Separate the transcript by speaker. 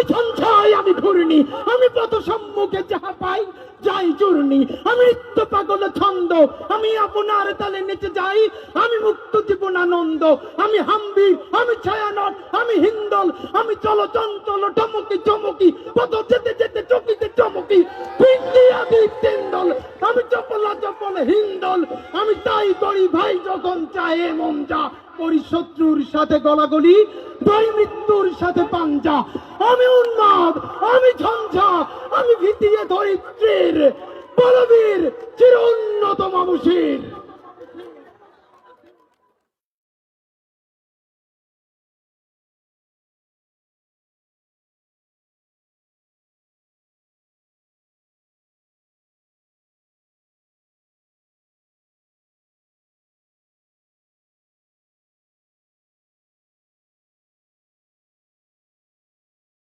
Speaker 1: আমি ঝঞ্ঝাই আমি ঘূর্ণি আমি পথ সম্মুখে যাহা পাই যাই চূর্ণি আমি নিত্য পাগল ছন্দ আমি আপনার তালে নেচে যাই আমি মুক্ত জীবনানন্দ আমি হাম্বির আমি ছায়ানট আমি হিন্দল আমি চলো চঞ্চল টমকি চমকি পথ যেতে যেতে চকিতে চমকি পিন্ডি আদি তেন্দল আমি চপলা চপল হিন্দল আমি তাই করি ভাই যখন চাহে মন যা করি শত্রুর সাথে গলাগলি দুই মৃত্যুর সাথে পাঞ্জা আমি উন্মাদ আমি ঝঞ্ঝা আমি ভীতিয়ে ধরিত্রীর বলবীর চির উন্নত মামুষীর